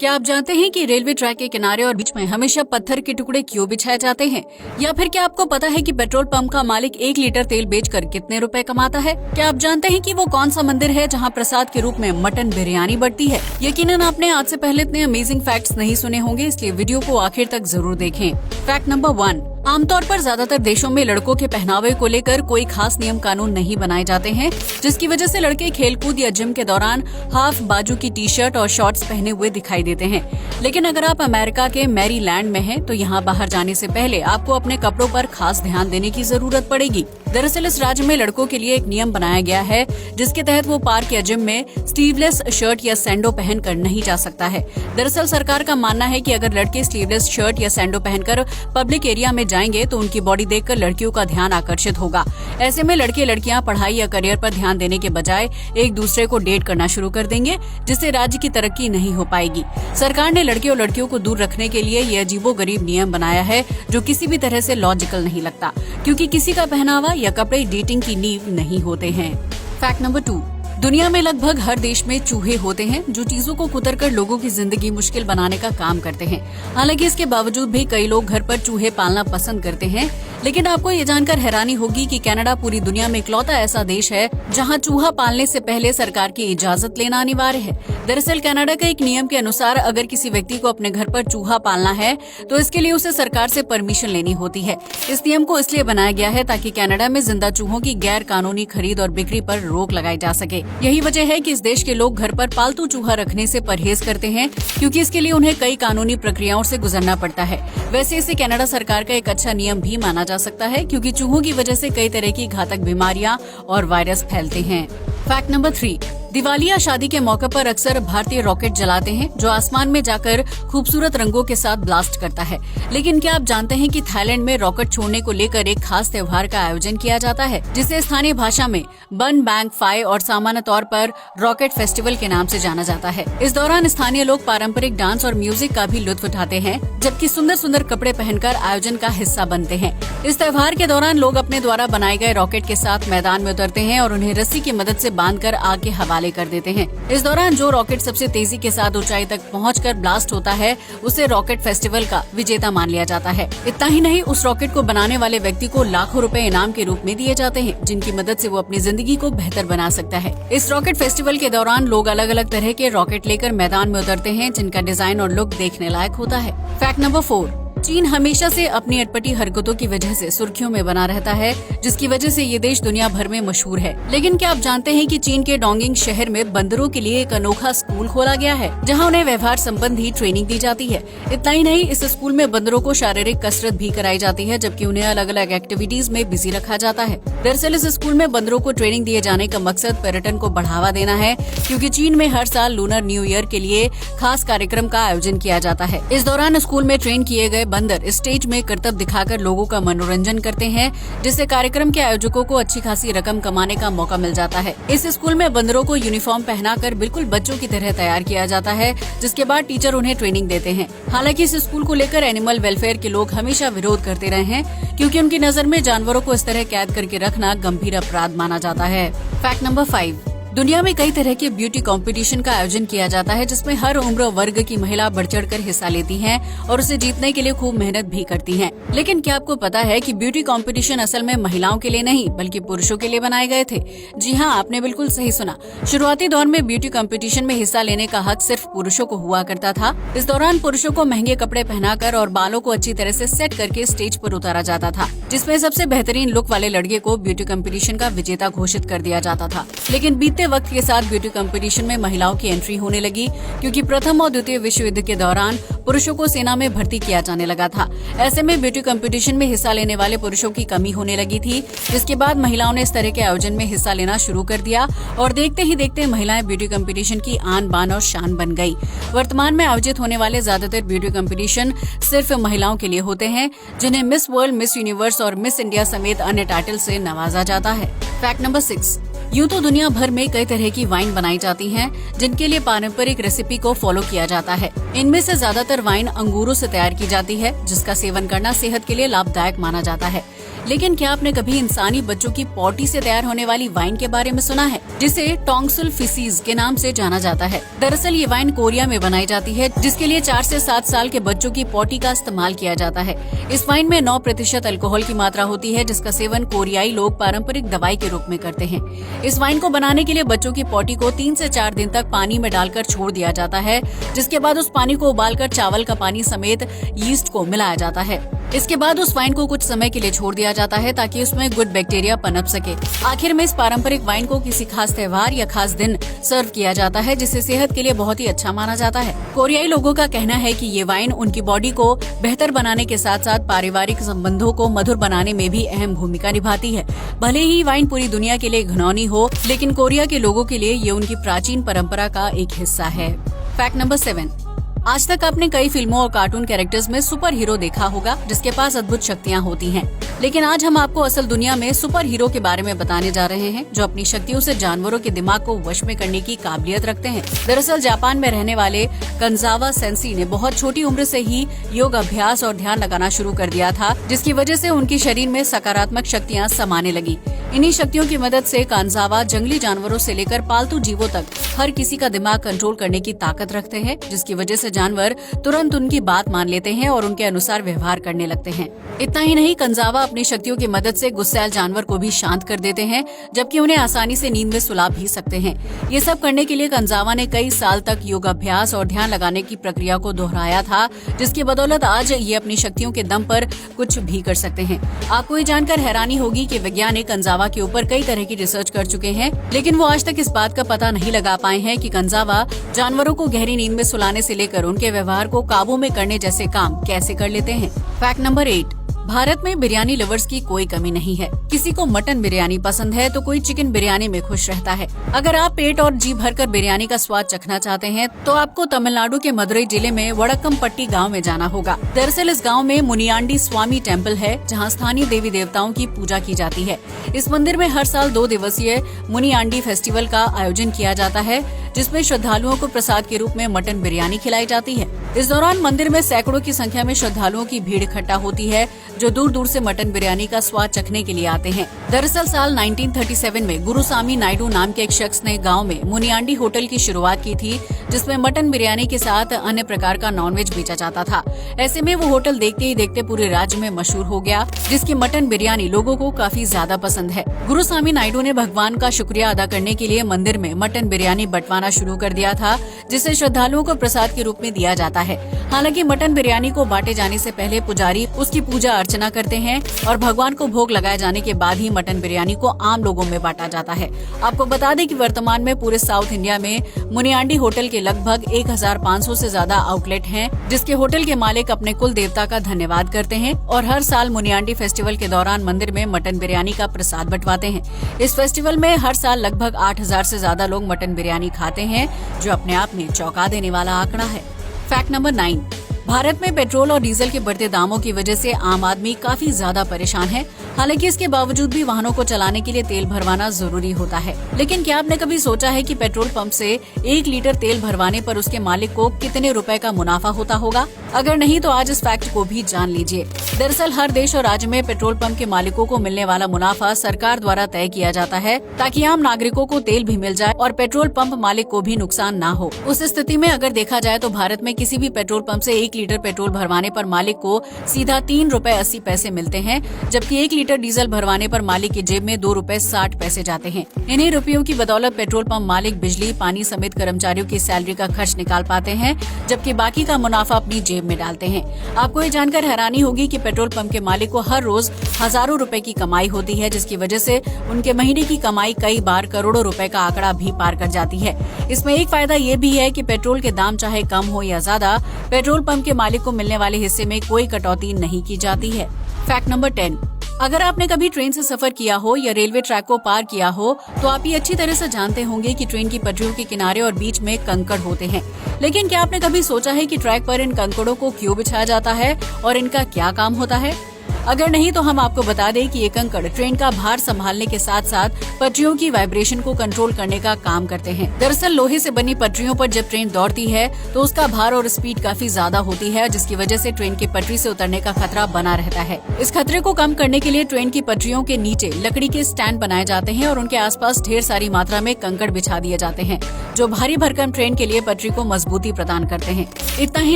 क्या आप जानते हैं कि रेलवे ट्रैक के किनारे और बीच में हमेशा पत्थर के टुकड़े क्यों बिछाए जाते हैं? या फिर क्या आपको पता है कि पेट्रोल पंप का मालिक 1 लीटर तेल बेचकर कितने रुपए कमाता है? क्या आप जानते हैं कि वो कौन सा मंदिर है जहां प्रसाद के रूप में मटन बिरयानी बढ़ती है? यकीनन आपने आज से पहले इतने अमेजिंग फैक्ट्स नहीं सुने होंगे, इसलिए वीडियो को आखिर तक जरूर देखें। फैक्ट नंबर 1, आमतौर पर ज्यादातर देशों में लड़कों के पहनावे को लेकर कोई खास नियम कानून नहीं बनाए जाते हैं, जिसकी वजह से लड़के खेलकूद या जिम के दौरान हाफ बाजू की टी शर्ट और शॉर्ट्स पहने हुए दिखाई देते हैं। लेकिन अगर आप अमेरिका के मैरीलैंड में हैं, तो यहाँ बाहर जाने से पहले आपको अपने कपड़ों पर खास ध्यान देने की जरूरत पड़ेगी। दरअसल इस राज्य में लड़कों के लिए एक नियम बनाया गया है, जिसके तहत वो पार्क या जिम में स्लीवलेस शर्ट या सैंडो पहनकर नहीं जा सकता है। दरअसल सरकार का मानना है कि अगर लड़के स्लीवलेस शर्ट या सैंडो पहनकर पब्लिक एरिया में जाएंगे तो उनकी बॉडी देखकर लड़कियों का ध्यान आकर्षित होगा। ऐसे में लड़के लड़कियां पढ़ाई या करियर पर ध्यान देने के बजाय एक दूसरे को डेट करना शुरू कर देंगे, जिससे राज्य की तरक्की नहीं हो पाएगी। सरकार ने लड़के और लड़कियों को दूर रखने के लिए ये अजीबोगरीब नियम बनाया है, जो किसी भी तरह से लॉजिकल नहीं लगता, क्योंकि किसी का पहनावा या कपड़े डेटिंग की नींव नहीं होते हैं। फैक्ट नंबर 2, दुनिया में लगभग हर देश में चूहे होते हैं, जो चीजों को कुतरकर लोगों की जिंदगी मुश्किल बनाने का काम करते हैं। हालांकि इसके बावजूद भी कई लोग घर पर चूहे पालना पसंद करते हैं। लेकिन आपको ये जानकर हैरानी होगी कि कनाडा पूरी दुनिया में इकलौता ऐसा देश है जहां चूहा पालने से पहले सरकार की इजाजत लेना अनिवार्य है। दरअसल कनाडा के एक नियम के अनुसार अगर किसी व्यक्ति को अपने घर पर चूहा पालना है तो इसके लिए उसे सरकार से परमिशन लेनी होती है। इस नियम को इसलिए बनाया गया है ताकि कनाडा में जिंदा चूहों की गैर कानूनी खरीद और बिक्री पर रोक लगाई जा सके। यही वजह है कि इस देश के लोग घर पर पालतू चूहा रखने से परहेज करते हैं, क्योंकि इसके लिए उन्हें कई कानूनी प्रक्रियाओं से गुजरना पड़ता है। वैसे इसे कनाडा सरकार का एक अच्छा नियम भी माना जा सकता है, क्योंकि चूहों की वजह से कई तरह की घातक बीमारियां और वायरस फैलते हैं। फैक्ट नंबर 3, दिवाली या शादी के मौके पर अक्सर भारतीय रॉकेट जलाते हैं, जो आसमान में जाकर खूबसूरत रंगों के साथ ब्लास्ट करता है। लेकिन क्या आप जानते हैं कि थाईलैंड में रॉकेट छोड़ने को लेकर एक खास त्योहार का आयोजन किया जाता है, जिसे स्थानीय भाषा में बन बैंग फाई और सामान्य तौर पर रॉकेट फेस्टिवल के नाम से जाना जाता है। इस दौरान स्थानीय लोग पारंपरिक डांस और म्यूजिक का भी लुत्फ उठाते हैं, जबकि सुंदर सुंदर कपड़े पहनकर आयोजन का हिस्सा बनते हैं। इस त्योहार के दौरान लोग अपने द्वारा बनाए गए रॉकेट के साथ मैदान में उतरते हैं और उन्हें रस्सी की मदद से बांधकर आग के हवाले कर देते हैं। इस दौरान जो रॉकेट सबसे तेजी के साथ ऊंचाई तक पहुंचकर ब्लास्ट होता है, उसे रॉकेट फेस्टिवल का विजेता मान लिया जाता है। इतना ही नहीं, उस रॉकेट को बनाने वाले व्यक्ति को लाखों रुपए इनाम के रूप में दिए जाते हैं, जिनकी मदद से वो अपनी जिंदगी को बेहतर बना सकता है। इस रॉकेट फेस्टिवल के दौरान लोग अलग अलग तरह के रॉकेट लेकर मैदान में उतरते हैं, जिनका डिजाइन और लुक देखने लायक होता है। फैक्ट नंबर 4, चीन हमेशा से अपनी अटपटी हरकतों की वजह से सुर्खियों में बना रहता है, जिसकी वजह से ये देश दुनिया भर में मशहूर है। लेकिन क्या आप जानते हैं कि चीन के डोंगिंग शहर में बंदरों के लिए एक अनोखा स्कूल खोला गया है, जहां उन्हें व्यवहार संबंधी ट्रेनिंग दी जाती है। इतना ही नहीं, इस स्कूल में बंदरों को शारीरिक कसरत भी कराई जाती है, जबकि उन्हें अलग अलग एक्टिविटीज में बिजी रखा जाता है। दरअसल इस स्कूल में बंदरों को ट्रेनिंग दिए जाने का मकसद पर्यटन को बढ़ावा देना है, क्योंकि चीन में हर साल लूनर न्यू ईयर के लिए खास कार्यक्रम का आयोजन किया जाता है। इस दौरान स्कूल में ट्रेन किए गए बंदर स्टेज में करतब दिखाकर लोगों का मनोरंजन करते हैं, जिससे कार्यक्रम के आयोजकों को अच्छी खासी रकम कमाने का मौका मिल जाता है। इस स्कूल में बंदरों को यूनिफॉर्म पहनाकर बिल्कुल बच्चों की तरह तैयार किया जाता है, जिसके बाद टीचर उन्हें ट्रेनिंग देते हैं। हालांकि इस स्कूल को लेकर एनिमल वेलफेयर के लोग हमेशा विरोध करते रहे हैं, क्योंकि उनकी नजर में जानवरों को इस तरह कैद करके रखना गंभीर अपराध माना जाता है। फैक्ट नंबर 5, दुनिया में कई तरह के ब्यूटी कंपटीशन का आयोजन किया जाता है, जिसमें हर उम्र वर्ग की महिला बढ़ चढ़कर हिस्सा लेती हैं और उसे जीतने के लिए खूब मेहनत भी करती हैं। लेकिन क्या आपको पता है कि ब्यूटी कंपटीशन असल में महिलाओं के लिए नहीं, बल्कि पुरुषों के लिए बनाए गए थे? जी हाँ, आपने बिल्कुल सही सुना। शुरुआती दौर में ब्यूटी कंपटीशन में हिस्सा लेने का हक सिर्फ पुरुषों को हुआ करता था। इस दौरान पुरुषों को महंगे कपड़े पहनाकर और बालों को अच्छी तरह से सेट करके स्टेज पर उतारा जाता था, जिसमें सबसे बेहतरीन लुक वाले लड़के को ब्यूटी कंपटीशन का विजेता घोषित कर दिया जाता था। लेकिन बीते वक्त के साथ ब्यूटी कंपटीशन में महिलाओं की एंट्री होने लगी, क्योंकि प्रथम और द्वितीय विश्व युद्ध के दौरान पुरुषों को सेना में भर्ती किया जाने लगा था। ऐसे में ब्यूटी कंपटीशन में हिस्सा लेने वाले पुरुषों की कमी होने लगी थी, जिसके बाद महिलाओं ने इस तरह के आयोजन में हिस्सा लेना शुरू कर दिया और देखते ही देखते महिलाएं ब्यूटी कंपटीशन की आन बान और शान बन गई। वर्तमान में आयोजित होने वाले ज्यादातर ब्यूटी कंपटीशन सिर्फ महिलाओं के लिए होते हैं, जिन्हें मिस वर्ल्ड, मिस यूनिवर्स और मिस इंडिया समेत अन्य टाइटल से नवाजा जाता है। फैक्ट नंबर 6, यूँ तो दुनिया भर में कई तरह की वाइन बनाई जाती हैं, जिनके लिए पारंपरिक रेसिपी को फॉलो किया जाता है। इनमें से ज्यादातर वाइन अंगूरों से तैयार की जाती है, जिसका सेवन करना सेहत के लिए लाभदायक माना जाता है। लेकिन क्या आपने कभी इंसानी बच्चों की पॉटी से तैयार होने वाली वाइन के बारे में सुना है, जिसे टोंगसल फिसीज के नाम से जाना जाता है। दरअसल ये वाइन कोरिया में बनाई जाती है, जिसके लिए 4 से 7 साल के बच्चों की पॉटी का इस्तेमाल किया जाता है। इस वाइन में 9% अल्कोहल की मात्रा होती है, जिसका सेवन कोरियाई लोग पारंपरिक दवाई के रूप में करते हैं। इस वाइन को बनाने के लिए बच्चों की पॉटी को 3 से 4 दिन तक पानी में डालकर छोड़ दिया जाता है, जिसके बाद उस पानी को उबालकर चावल का पानी समेत यीस्ट को मिलाया जाता है। इसके बाद उस वाइन को कुछ समय के लिए छोड़ दिया जाता है, ताकि उसमें गुड बैक्टीरिया पनप सके। आखिर में इस पारंपरिक वाइन को किसी खास त्योहार या खास दिन सर्व किया जाता है, जिससे सेहत के लिए बहुत ही अच्छा माना जाता है। कोरियाई लोगों का कहना है कि ये वाइन उनकी बॉडी को बेहतर बनाने के साथ साथ पारिवारिक संबंधों को मधुर बनाने में भी अहम भूमिका निभाती है। भले ही वाइन पूरी दुनिया के लिए घिनौनी हो, लेकिन कोरिया के लोगों के लिए ये उनकी प्राचीन परंपरा का एक हिस्सा है। Fact number 7। आज तक आपने कई फिल्मों और कार्टून कैरेक्टर्स में सुपर हीरो देखा होगा, जिसके पास अद्भुत शक्तियां होती हैं। लेकिन आज हम आपको असल दुनिया में सुपर हीरो के बारे में बताने जा रहे हैं, जो अपनी शक्तियों से जानवरों के दिमाग को वश में करने की काबिलियत रखते हैं। दरअसल जापान में रहने वाले कंजावा सेंसी ने बहुत छोटी उम्र से ही योग अभ्यास और ध्यान लगाना शुरू कर दिया था, जिसकी वजह से उनके शरीर में सकारात्मक शक्तियाँ समाने लगी। इन्हीं शक्तियों की मदद से कांजावा जंगली जानवरों से लेकर पालतू जीवों तक हर किसी का दिमाग कंट्रोल करने की ताकत रखते हैं, जिसकी वजह से जानवर तुरंत उनकी बात मान लेते हैं और उनके अनुसार व्यवहार करने लगते हैं। इतना ही नहीं, कंजावा अपनी शक्तियों की मदद से गुस्सैल जानवर को भी शांत कर देते हैं, जबकि उन्हें आसानी से नींद में सुला भी सकते हैं। ये सब करने के लिए कंजावा ने कई साल तक योगाभ्यास और ध्यान लगाने की प्रक्रिया को दोहराया था, जिसकी बदौलत आज ये अपनी शक्तियों के दम पर कुछ भी कर सकते हैं। आपको ये जानकर हैरानी होगी कि वैज्ञानिक कंजावा के ऊपर कई तरह की रिसर्च कर चुके हैं, लेकिन वो आज तक इस बात का पता नहीं लगा पाए हैं कि कंजावा जानवरों को गहरी नींद में सुलाने से लेकर उनके व्यवहार को काबू में करने जैसे काम कैसे कर लेते हैं। Fact number 8। भारत में बिरयानी लवर्स की कोई कमी नहीं है। किसी को मटन बिरयानी पसंद है तो कोई चिकन बिरयानी में खुश रहता है। अगर आप पेट और जी भरकर बिरयानी का स्वाद चखना चाहते हैं तो आपको तमिलनाडु के मदुरई जिले में वड़क्कमपट्टी गांव में जाना होगा। दरअसल इस गांव में मुनियाण्डी स्वामी टेम्पल है, जहां स्थानीय देवी देवताओं की पूजा की जाती है। इस मंदिर में हर साल 2 दिवसीय मुनियाण्डी फेस्टिवल का आयोजन किया जाता है, जिसमें श्रद्धालुओं को प्रसाद के रूप में मटन बिरयानी खिलाई जाती है। इस दौरान मंदिर में सैकड़ों की संख्या में श्रद्धालुओं की भीड़ इकट्ठा होती है, जो दूर दूर से मटन बिरयानी का स्वाद चखने के लिए आते हैं। दरअसल साल 1937 में गुरुसामी नायडू नाम के एक शख्स ने गांव में मुनियाण्डी होटल की शुरुआत की थी, जिसमें मटन बिरयानी के साथ अन्य प्रकार का नॉनवेज बेचा जाता था। ऐसे में वो होटल देखते ही देखते पूरे राज्य में मशहूर हो गया, जिसकी मटन बिरयानी लोगों को काफी ज्यादा पसंद है। गुरुसामी नायडू ने भगवान का शुक्रिया अदा करने के लिए मंदिर में मटन बिरयानी बंटवाना शुरू कर दिया था, जिसे श्रद्धालुओं को प्रसाद के रूप में दिया जाता है। हालांकि मटन बिरयानी को बांटे जाने से पहले पुजारी उसकी पूजा अर्चना करते हैं और भगवान को भोग लगाए जाने के बाद ही मटन बिरयानी को आम लोगों में बांटा जाता है। आपको बता दें कि वर्तमान में पूरे साउथ इंडिया में मुनियाण्डी होटल के लगभग 1500 से ज्यादा आउटलेट हैं, जिसके होटल के मालिक अपने कुल देवता का धन्यवाद करते हैं और हर साल मुनियाण्डी फेस्टिवल के दौरान मंदिर में मटन बिरयानी का प्रसाद बंटवाते हैं। इस फेस्टिवल में हर साल लगभग 8000 से ज्यादा लोग मटन बिरयानी खाते हैं, जो अपने आप में चौंका देने वाला आंकड़ा है। Fact number 9। भारत में पेट्रोल और डीजल के बढ़ते दामों की वजह से आम आदमी काफी ज्यादा परेशान है। हालांकि इसके बावजूद भी वाहनों को चलाने के लिए तेल भरवाना जरूरी होता है। लेकिन क्या आपने कभी सोचा है कि पेट्रोल पंप से 1 लीटर तेल भरवाने पर उसके मालिक को कितने रुपए का मुनाफा होता होगा? अगर नहीं तो आज इस फैक्ट को भी जान लीजिए। दरअसल हर देश और राज्य में पेट्रोल पंप के मालिकों को मिलने वाला मुनाफा सरकार द्वारा तय किया जाता है, ताकि आम नागरिकों को तेल भी मिल जाए और पेट्रोल पंप मालिक को भी नुकसान ना हो। उस स्थिति में अगर देखा जाए तो भारत में किसी भी पेट्रोल पंप से 1 लीटर पेट्रोल भरवाने पर मालिक को सीधा 3 रुपए 80 पैसे मिलते हैं, जबकि 1 लीटर डीजल भरवाने पर मालिक की जेब में 2 रुपए 60 पैसे जाते हैं। इन्हीं रुपयों की बदौलत पेट्रोल पंप मालिक बिजली, पानी समेत कर्मचारियों की सैलरी का खर्च निकाल पाते हैं, जबकि बाकी का मुनाफा अपनी जेब में डालते हैं। आपको ये जानकर हैरानी होगी कि पेट्रोल पंप के मालिक को हर रोज हजारों रुपए की कमाई होती है, जिसकी वजह से उनके महीने की कमाई कई बार करोड़ों रुपए का आंकड़ा भी पार कर जाती है। इसमें एक फायदा ये भी है कि पेट्रोल के दाम चाहे कम हो या ज्यादा, पेट्रोल पंप के मालिक को मिलने वाले हिस्से में कोई कटौती नहीं की जाती है। Fact number 10। अगर आपने कभी ट्रेन से सफर किया हो या रेलवे ट्रैक को पार किया हो तो आप ये अच्छी तरह से जानते होंगे कि ट्रेन की पटरियों के किनारे और बीच में कंकड़ होते हैं। लेकिन क्या आपने कभी सोचा है कि ट्रैक पर इन कंकड़ों को क्यों बिछाया जाता है और इनका क्या काम होता है? अगर नहीं तो हम आपको बता दें कि ये कंकड़ ट्रेन का भार संभालने के साथ साथ पटरियों की वाइब्रेशन को कंट्रोल करने का काम करते हैं। दरअसल लोहे से बनी पटरियों पर जब ट्रेन दौड़ती है तो उसका भार और स्पीड काफी ज्यादा होती है, जिसकी वजह से ट्रेन की पटरी से उतरने का खतरा बना रहता है। इस खतरे को कम करने के लिए ट्रेन की पटरियों के नीचे लकड़ी के स्टैंड बनाए जाते हैं और उनके आसपास ढेर सारी मात्रा में कंकड़ बिछा दिए जाते हैं, जो भारी भरकम ट्रेन के लिए पटरी को मजबूती प्रदान करते हैं। इतना ही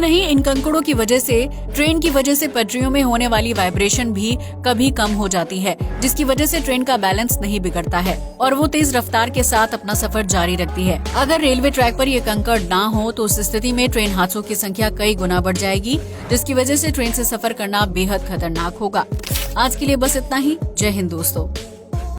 नहीं, इन कंकड़ों की वजह से ट्रेन की वजह से पटरियों में होने वाली वाइब्रेशन भी कभी कम हो जाती है, जिसकी वजह से ट्रेन का बैलेंस नहीं बिगड़ता है और वो तेज रफ्तार के साथ अपना सफर जारी रखती है। अगर रेलवे ट्रैक पर ये कंकड़ ना हो तो उस स्थिति में ट्रेन हादसों की संख्या कई गुना बढ़ जाएगी, जिसकी वजह से ट्रेन से सफर करना बेहद खतरनाक होगा। आज के लिए बस इतना ही। जय हिंद दोस्तों।